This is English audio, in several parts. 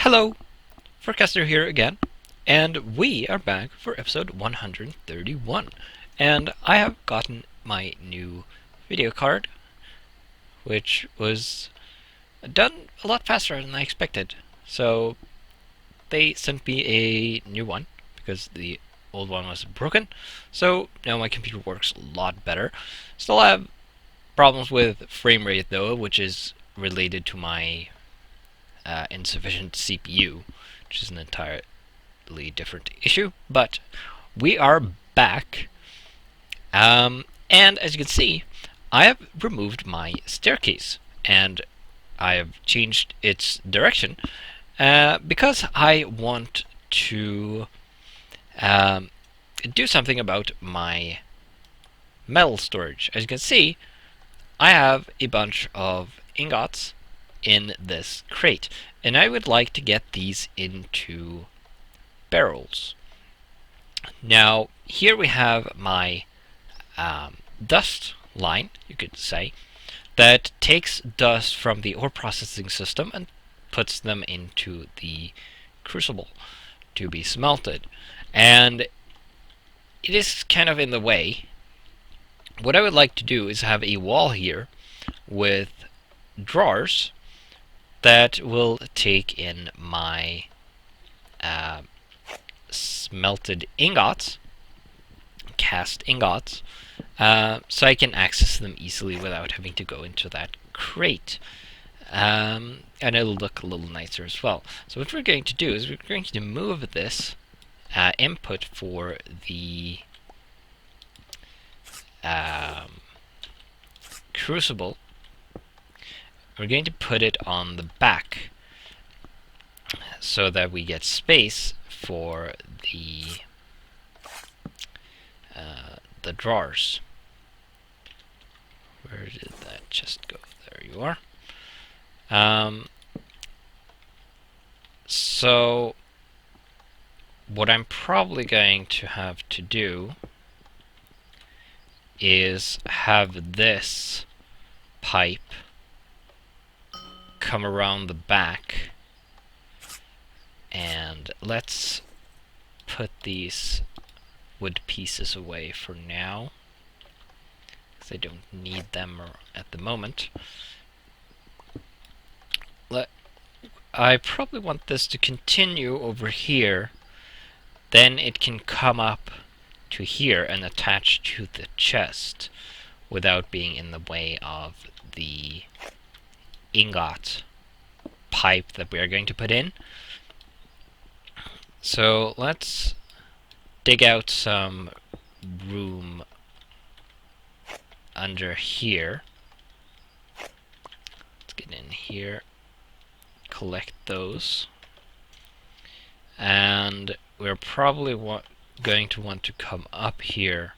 Hello, Forecaster here again, and we are back for episode 131. And I have gotten my new video card, which was done a lot faster than I expected. So they sent me a new one because the old one was broken. So now my computer works a lot better. Still have problems with frame rate though, which is related to my insufficient CPU, which is an entirely different issue. But we are back, and as you can see, I have removed my staircase and I have changed its direction because I want to do something about my metal storage. As you can see, I have a bunch of ingots in this crate, and I would like to get these into barrels. Now, here we have my dust line, you could say, that takes dust from the ore processing system and puts them into the crucible to be smelted. And it is kind of in the way. What I would like to do is have a wall here with drawers that will take in my smelted ingots, cast ingots, so I can access them easily without having to go into that crate. And it'll look a little nicer as well. So what we're going to do is we're going to move this input for the crucible. We're going to put it on the back so that we get space for the drawers. Where did that just go? There you are. So what I'm probably going to have to do is have this pipe come around the back, and let's put these wood pieces away for now because I don't need them at the moment. I probably want this to continue over here, then it can come up to here and attach to the chest without being in the way of the ingot pipe that we are going to put in. So let's dig out some room under here. Let's get in here, collect those, and we're probably going to want to come up here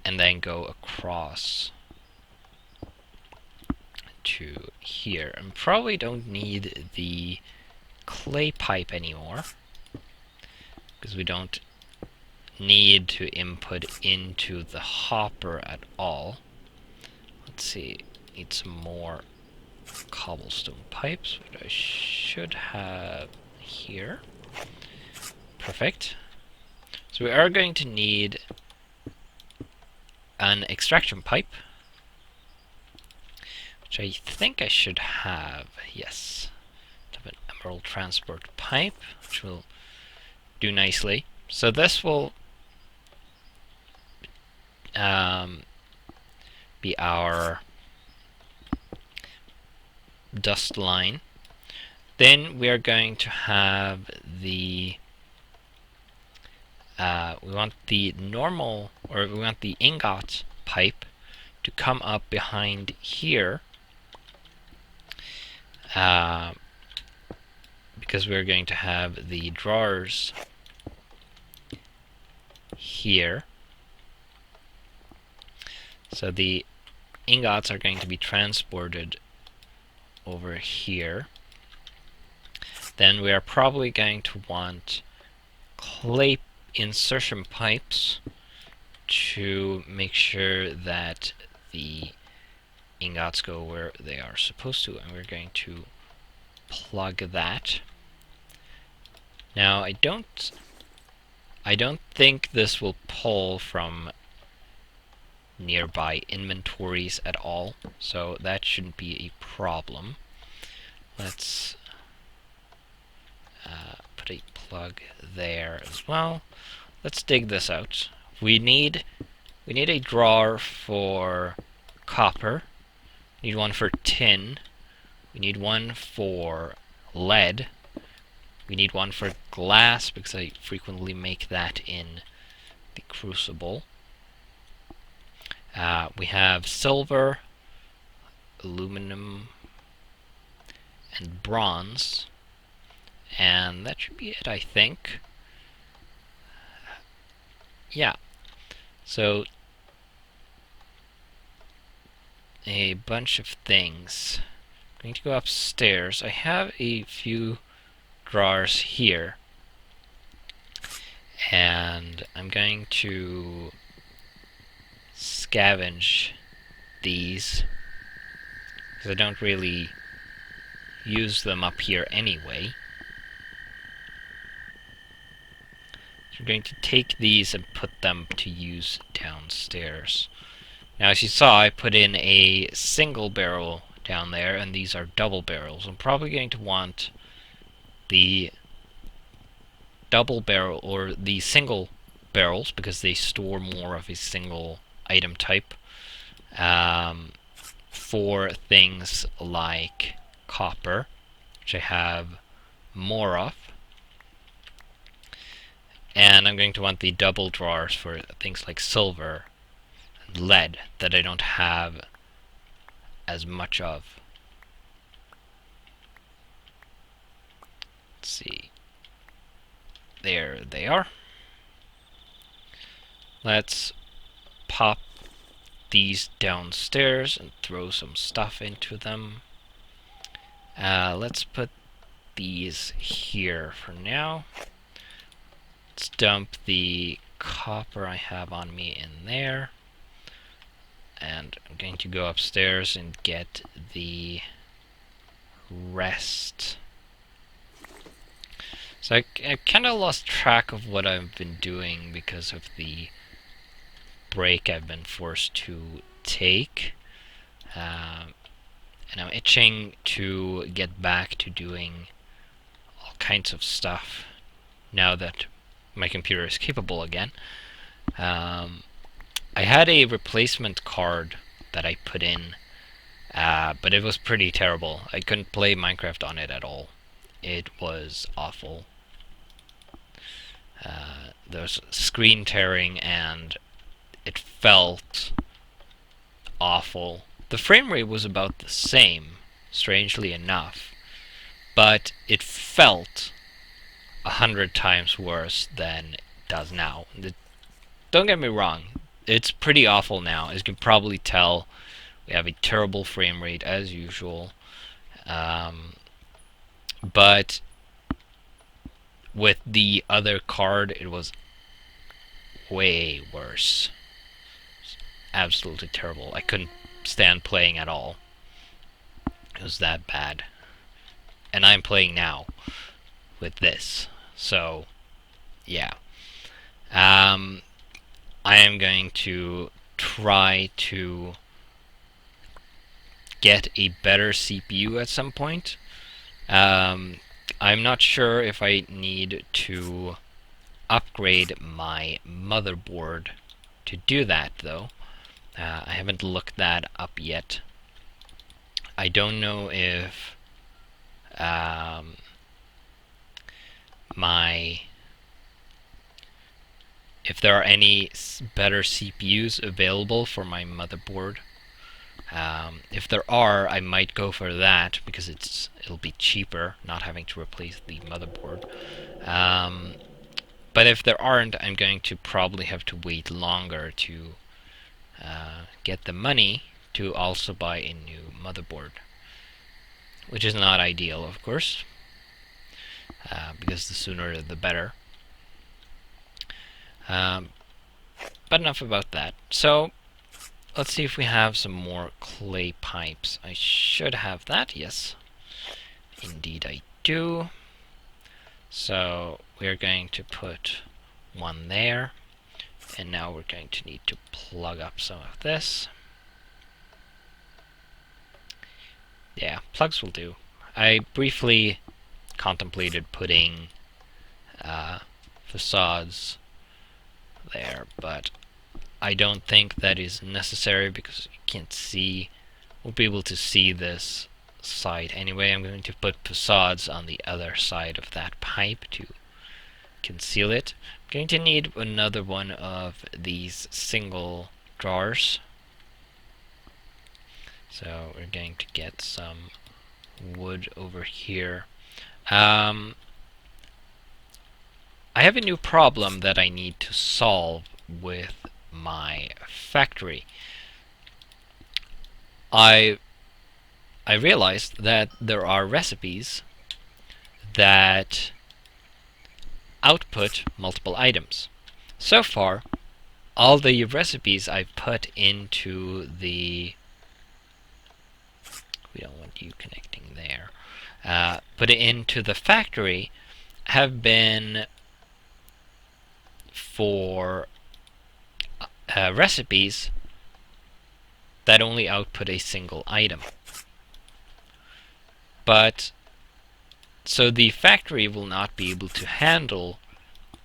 and then go across to here, and probably don't need the clay pipe anymore because we don't need to input into the hopper at all. Let's see, need some more cobblestone pipes, which I should have here. Perfect. So we are going to need an extraction pipe, which I think I should have. Yes, I have an emerald transport pipe, which will do nicely. So this will be our dust line. Then we are going to have the we want the ingot pipe to come up behind here, because we're going to have the drawers here. So the ingots are going to be transported over here. Then we are probably going to want clay insertion pipes to make sure that the ingots go where they are supposed to, and we're going to plug that Now I don't think this will pull from nearby inventories at all, so that shouldn't be a problem. Let's put a plug there as well. Let's dig this out. We need a drawer for copper. We need one for tin. We need one for lead. We need one for glass because I frequently make that in the crucible. We have silver, aluminum, and bronze. And that should be it, I think. Yeah. So, a bunch of things. I'm going to go upstairs. I have a few drawers here. And I'm going to scavenge these, because I don't really use them up here anyway. So I'm going to take these and put them to use downstairs. Now, as you saw, I put in a single barrel down there, and these are double barrels. I'm probably going to want the double barrel or the single barrels because they store more of a single item type for things like copper, which I have more of. And I'm going to want the double drawers for things like silver and lead that I don't have as much of. Let's see. There they are. Let's pop these downstairs and throw some stuff into them. Let's put these here for now. Let's dump the copper I have on me in there. And I'm going to go upstairs and get the rest. So I kind of lost track of what I've been doing because of the break I've been forced to take. And I'm itching to get back to doing all kinds of stuff now that my computer is capable again. I had a replacement card that I put in, but it was pretty terrible. I couldn't play Minecraft on it at all. It was awful. There was screen tearing and it felt awful. The frame rate was about the same, strangely enough, but it felt 100 times worse than it does now. Don't get me wrong, it's pretty awful now. As you can probably tell, we have a terrible frame rate as usual. But with the other card, it was way worse. Absolutely terrible. I couldn't stand playing at all. It was that bad. And I'm playing now with this. So, yeah. I am going to try to get a better CPU at some point. I'm not sure if I need to upgrade my motherboard to do that, though. I haven't looked that up yet. I don't know if if there are any better CPUs available for my motherboard. If there are, I might go for that because it'll be cheaper, not having to replace the motherboard. But if there aren't, I'm going to probably have to wait longer to get the money to also buy a new motherboard, which is not ideal, of course, because the sooner the better. But enough about that. So let's see if we have some more clay pipes. I should have that, yes. Indeed I do. So we're going to put one there, and now we're going to need to plug up some of this. Yeah, plugs will do. I briefly contemplated putting facades there, but I don't think that is necessary because you can't see, won't be able to see this side anyway. I'm going to put facades on the other side of that pipe to conceal it. I'm going to need another one of these single drawers. So we're going to get some wood over here. I have a new problem that I need to solve with my factory. I realized that there are recipes that output multiple items. So far, all the recipes I've put into the... We don't want you connecting there. Put it into the factory have been for recipes that only output a single item. But so the factory will not be able to handle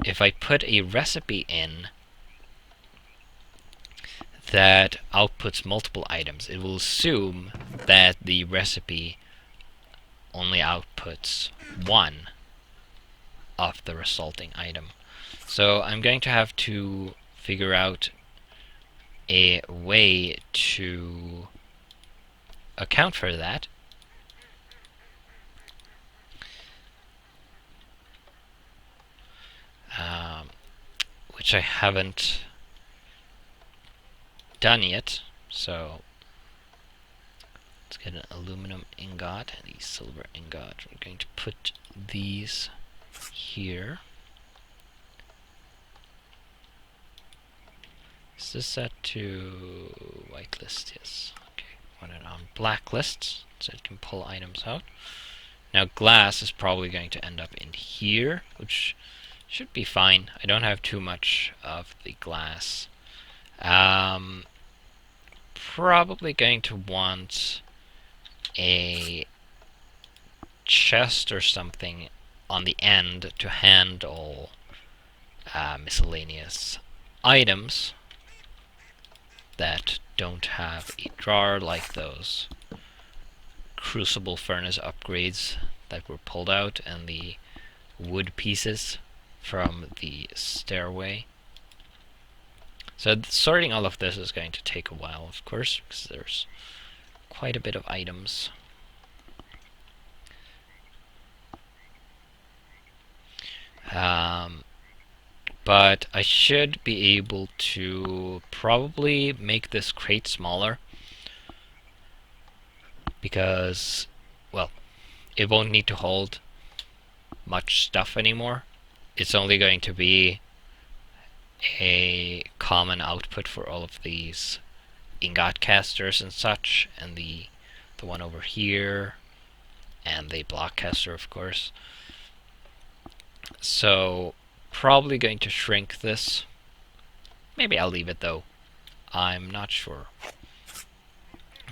if I put a recipe in that outputs multiple items. It will assume that the recipe only outputs one of the resulting item. So I'm going to have to figure out a way to account for that. Which I haven't done yet. So let's get an aluminum ingot and a silver ingot. We're going to put these here. Is this set to whitelist? Yes. Okay. Want it on blacklist so it can pull items out. Now glass is probably going to end up in here, which should be fine. I don't have too much of the glass. Probably going to want a chest or something on the end to handle miscellaneous items that don't have a drawer, like those crucible furnace upgrades that were pulled out and the wood pieces from the stairway. So sorting all of this is going to take a while, of course, because there's quite a bit of items. But I should be able to probably make this crate smaller because, well, it won't need to hold much stuff anymore. It's only going to be a common output for all of these ingot casters and such, and the one over here, and the block caster, of course. So probably going to shrink this. Maybe I'll leave it though. I'm not sure.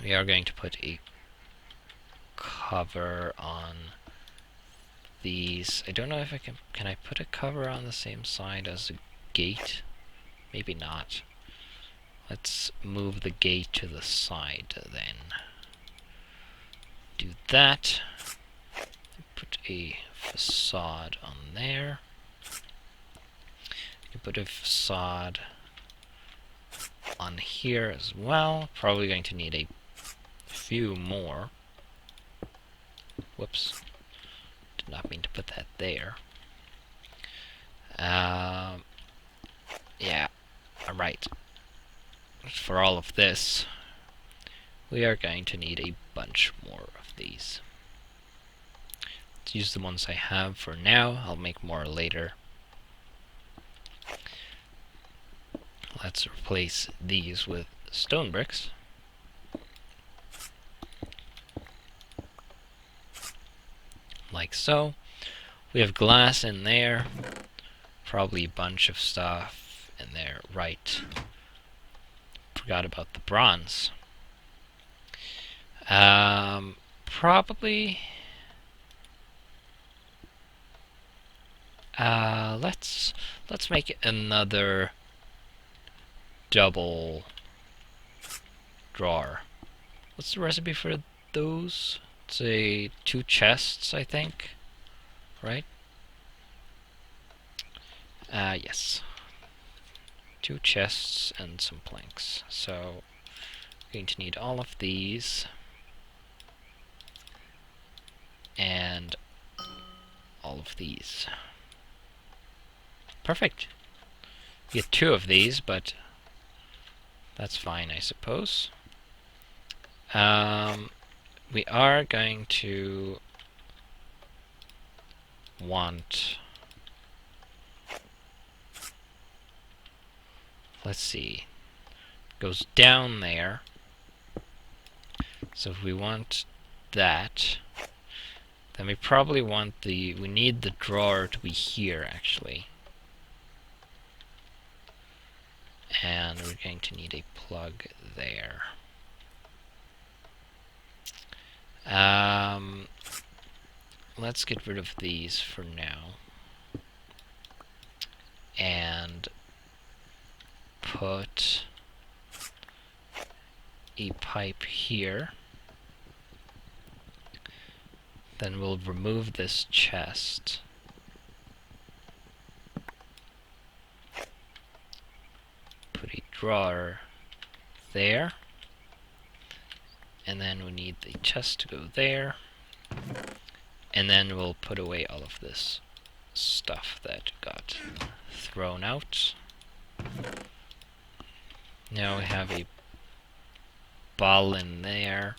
We are going to put a cover on these. I don't know if I can I put a cover on the same side as the gate? Maybe not. Let's move the gate to the side then. Do that. Put a facade on there. You can put a facade on here as well. Probably going to need a few more. Whoops. Did not mean to put that there. Yeah, alright. For all of this, we are going to need a bunch more of these. Let's use the ones I have for now. I'll make more later. Let's replace these with stone bricks. Like so. We have glass in there. Probably a bunch of stuff in there. Right. Forgot about the bronze. Probably... let's make another double drawer. What's the recipe for those? It's a 2 chests, I think. Right? Yes. 2 chests and some planks. So, we're going to need all of these. And all of these. Perfect. Get 2 of these, but that's fine, I suppose. We are going to want... Let's see. Goes down there. So if we want that, then we probably want we need the drawer to be here, actually. And we're going to need a plug there. Let's get rid of these for now. And put a pipe here. Then we'll remove this chest. Put a drawer there. And then we need the chest to go there. And then we'll put away all of this stuff that got thrown out. Now we have a ball in there,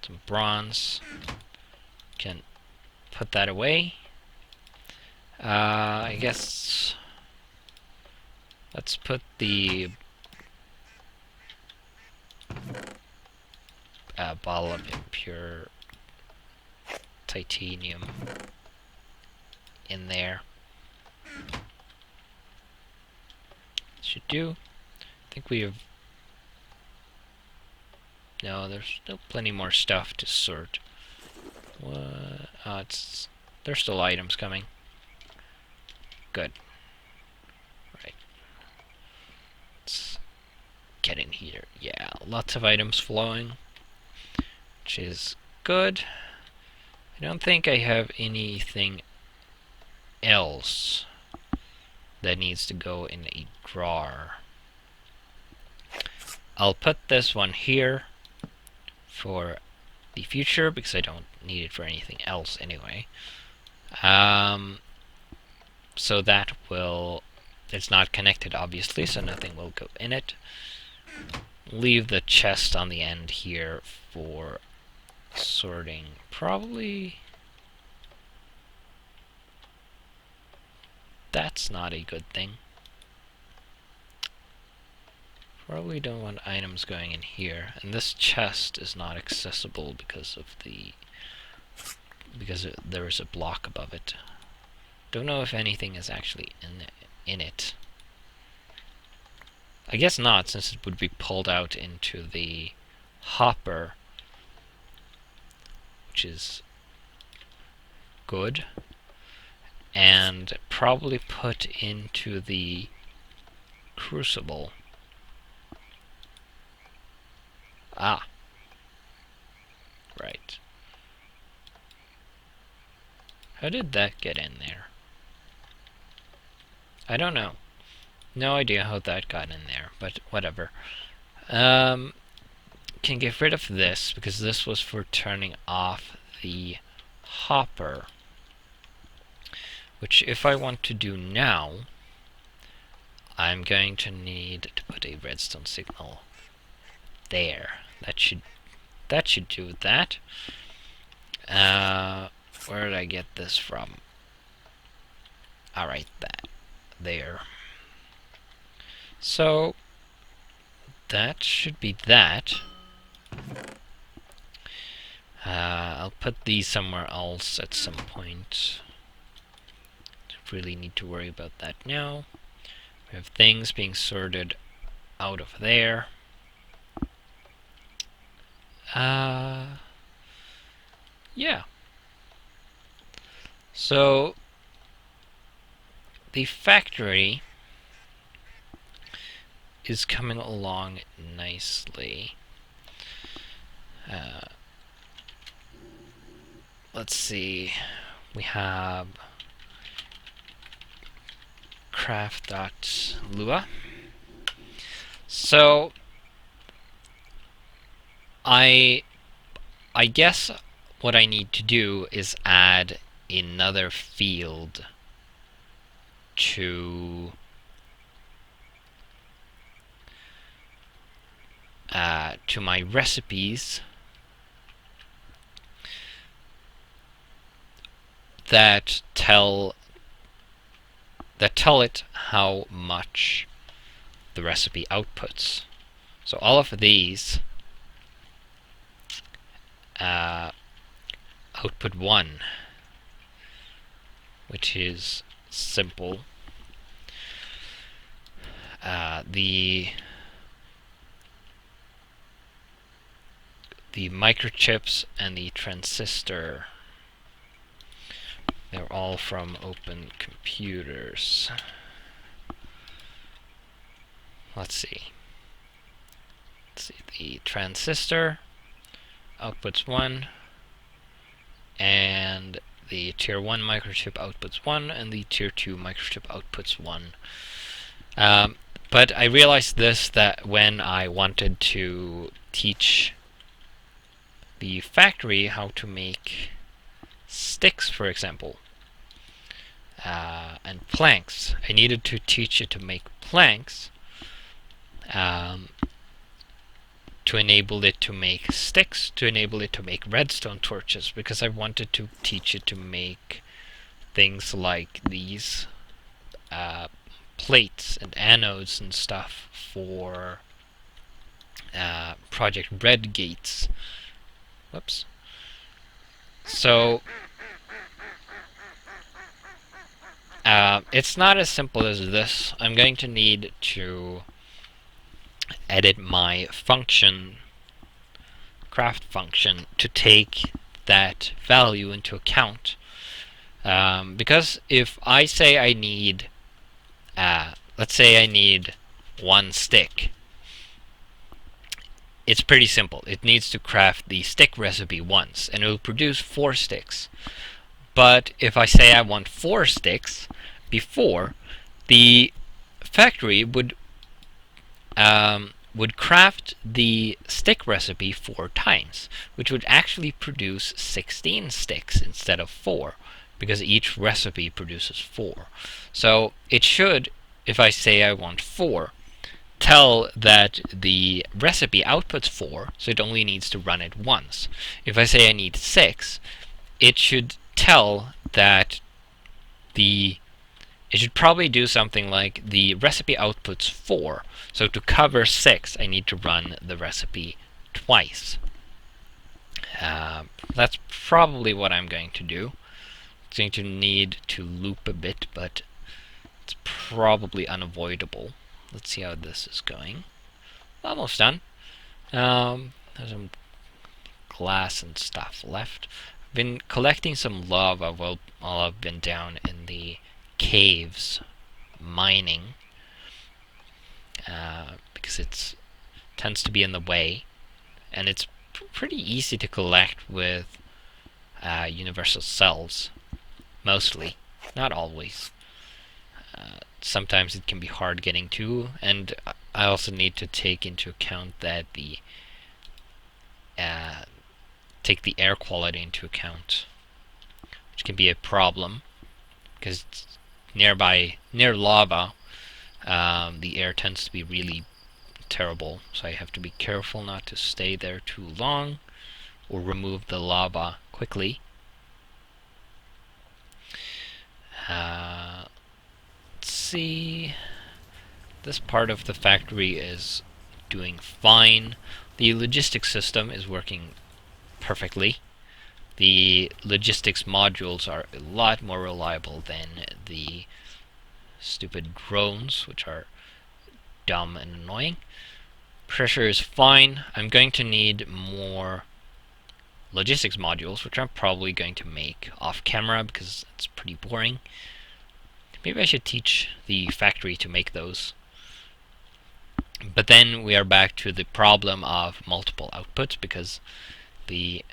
some bronze. Can put that away. I guess let's put the ball of impure titanium in there. Should do. I think we have... No, there's still plenty more stuff to sort. What? There's still items coming. Good. Right. Let's get in here. Yeah, lots of items flowing, which is good. I don't think I have anything else that needs to go in a drawer. I'll put this one here for the future because I don't need it for anything else anyway. So that will... It's not connected, obviously, so nothing will go in it. Leave the chest on the end here for sorting. Probably... That's not a good thing. Probably don't want items going in here. And this chest is not accessible because of there is a block above it. Don't know if anything is actually in it. I guess not, since it would be pulled out into the hopper, which is good, and probably put into the crucible. Ah. Right. How did that get in there? I don't know. No idea how that got in there, but whatever. Can get rid of this, because this was for turning off the hopper. Which, if I want to do now, I'm going to need to put a redstone signal there. That should do that. Where did I get this from? Alright, that. There. So, that should be that. I'll put these somewhere else at some point. really need to worry about that now. We have things being sorted out of there. Yeah. So the factory is coming along nicely. Let's see. We have craft.lua. So I guess what I need to do is add another field to my recipes that tell it how much the recipe outputs. So all of these output 1, which is simple. The microchips and the transistor, they're all from Open Computers. Let's see. The transistor outputs 1, and the tier 1 microchip outputs 1, and the tier 2 microchip outputs 1. But I realized that when I wanted to teach the factory how to make sticks, for example, and planks, I needed to teach it to make planks to enable it to make sticks, to enable it to make redstone torches, because I wanted to teach it to make things like these plates and anodes and stuff for Project Red gates. Whoops. So it's not as simple as this. I'm going to need to edit my function, craft function, to take that value into account. Because if I say I need, let's say I need 1 stick, it's pretty simple. It needs to craft the stick recipe once, and it will produce 4 sticks. But if I say I want 4 sticks before, the factory would craft the stick recipe 4 times, which would actually produce 16 sticks instead of 4, because each recipe produces 4. So it should, if I say I want 4, tell that the recipe outputs 4, so it only needs to run it once. If I say I need 6, it should tell that it should probably do something like the recipe outputs 4, so to cover 6 I need to run the recipe twice. That's probably what I'm going to do. It's going to need to loop a bit, but it's probably unavoidable. Let's see how this is going. Almost done. There's some glass and stuff left. I've been collecting some lava while I've been down in the caves mining, because it tends to be in the way, and it's pretty easy to collect with universal cells, mostly, not always. Sometimes it can be hard getting to, and I also need to take into account that take the air quality into account, which can be a problem, because near lava, the air tends to be really terrible, so I have to be careful not to stay there too long or remove the lava quickly. Let's see. This part of the factory is doing fine. The logistics system is working perfectly. the logistics modules are a lot more reliable than the stupid drones, which are dumb and annoying. Pressure is fine. I'm going to need more logistics modules, which I'm probably going to make off camera because it's pretty boring. Maybe I should teach the factory to make those. But then we are back to the problem of multiple outputs, because the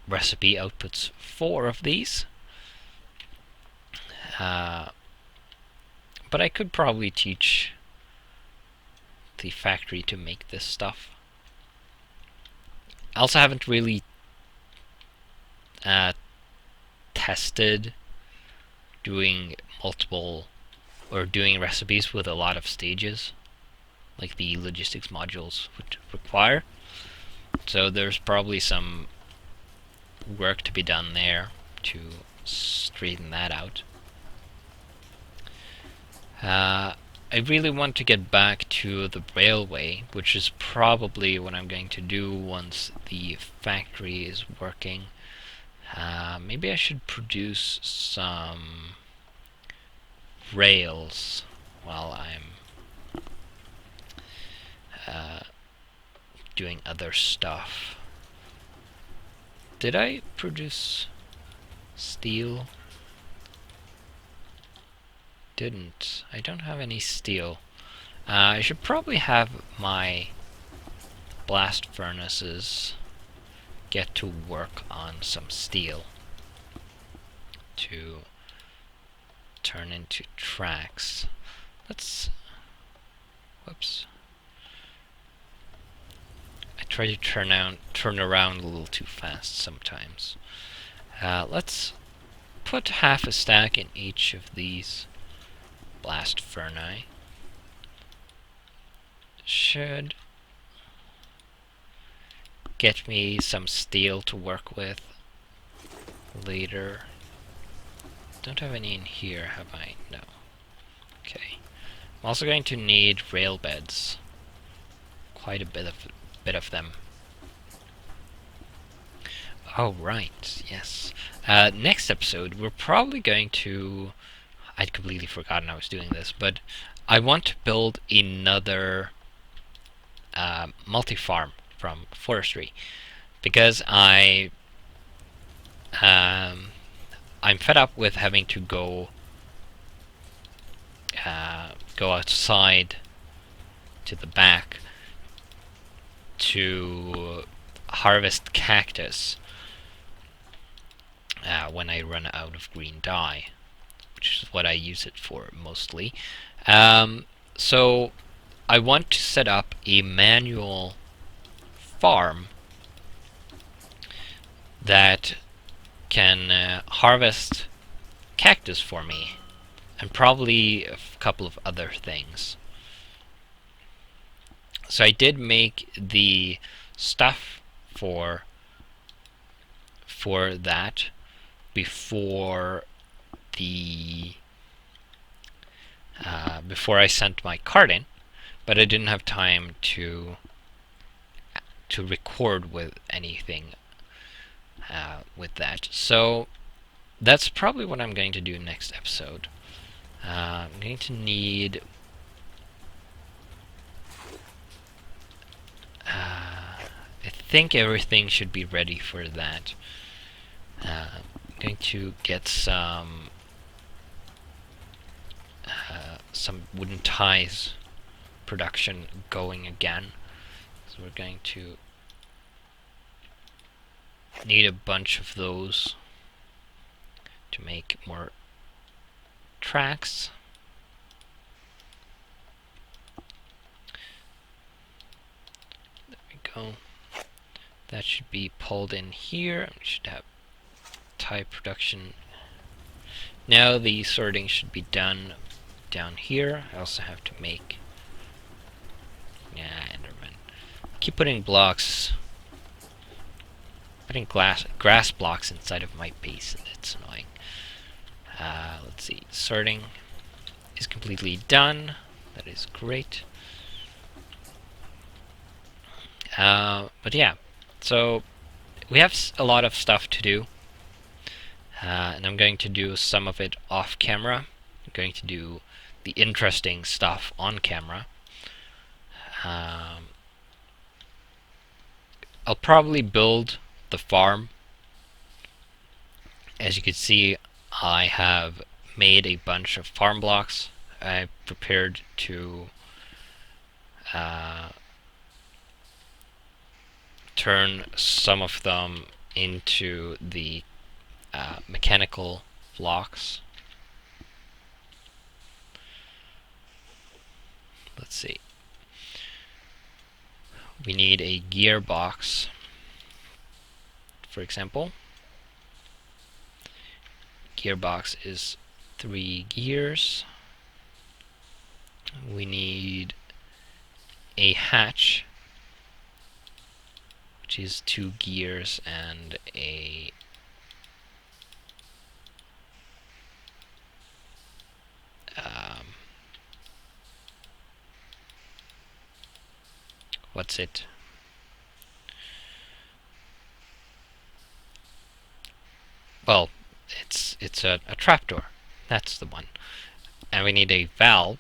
recipe outputs 4 of these. But I could probably teach the factory to make this stuff. I also haven't really tested doing multiple or doing recipes with a lot of stages like the logistics modules would require. So there's probably some work to be done there to straighten that out. I really want to get back to the railway, which is probably what I'm going to do once the factory is working. Maybe I should produce some rails while I'm doing other stuff. Did I produce steel? Didn't. I don't have any steel. I should probably have my blast furnaces get to work on some steel to turn into tracks. Let's... Whoops. I try to turn around a little too fast sometimes. Let's put half a stack in each of these blast furnace. Should get me some steel to work with later. Don't have any in here, have I? No. Okay. I'm also going to need rail beds. Quite a bit of them. Oh, right. Yes. Next episode, we're probably going to... I'd completely forgotten I was doing this, but I want to build another multi-farm from forestry, because I'm fed up with having to go outside to the back to harvest cactus when I run out of green dye, which is what I use it for mostly. So I want to set up a manual farm that can harvest cactus for me, and probably a couple of other things. So I did make the stuff for that before I sent my card in, but I didn't have time to record with anything with that. So that's probably what I'm going to do next episode. I'm going to need I think everything should be ready for that. I'm going to get some wooden ties production going again. So we're going to need a bunch of those to make more tracks. There we go. That should be pulled in here. We should have tie production. Now the sorting should be done down here. I also have to make... Yeah, Enderman. I keep putting blocks... Putting grass blocks inside of my base, and it's annoying. Let's see. Sorting is completely done. That is great. But yeah, so we have a lot of stuff to do, and I'm going to do some of it off camera. I'm going to do the interesting stuff on camera. I'll probably build the farm. As you can see, I have made a bunch of farm blocks. I prepared to turn some of them into the mechanical blocks. Let's see. We need a gearbox, for example. Gearbox is 3 gears. We need a hatch, which is 2 gears and a what's it? Well, it's a trapdoor. That's the one. And we need a valve.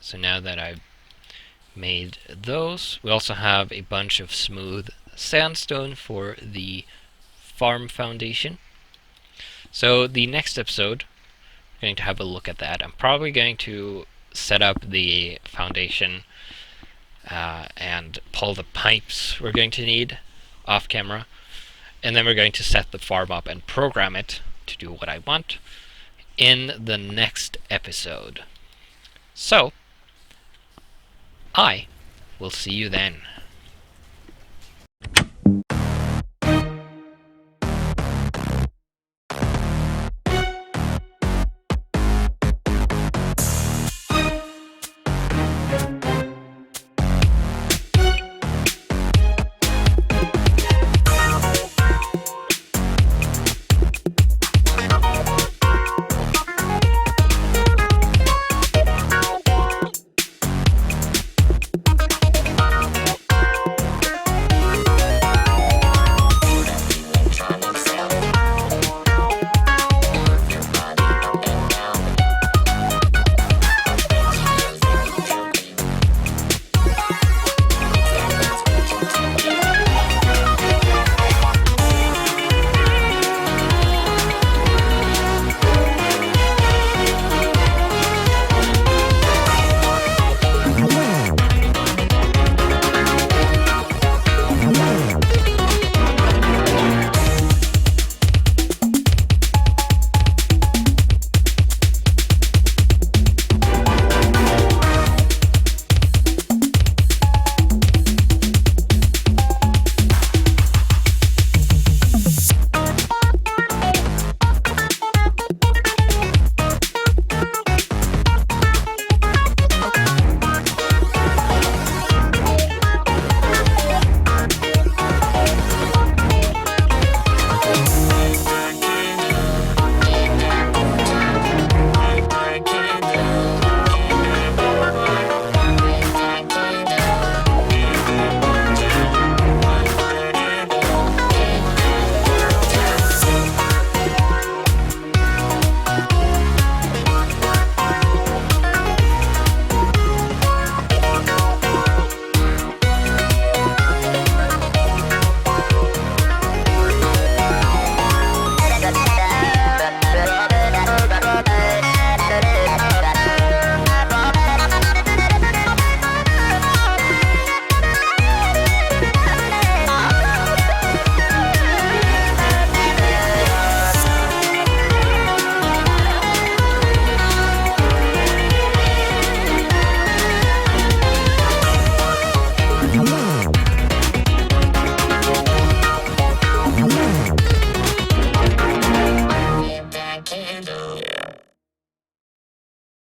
So now that I've made those, we also have a bunch of smooth sandstone for the farm foundation. So the next episode, we're going to have a look at that. I'm probably going to set up the foundation and pull the pipes we're going to need off camera. And then we're going to set the farm up and program it to do what I want in the next episode. So, I will see you then.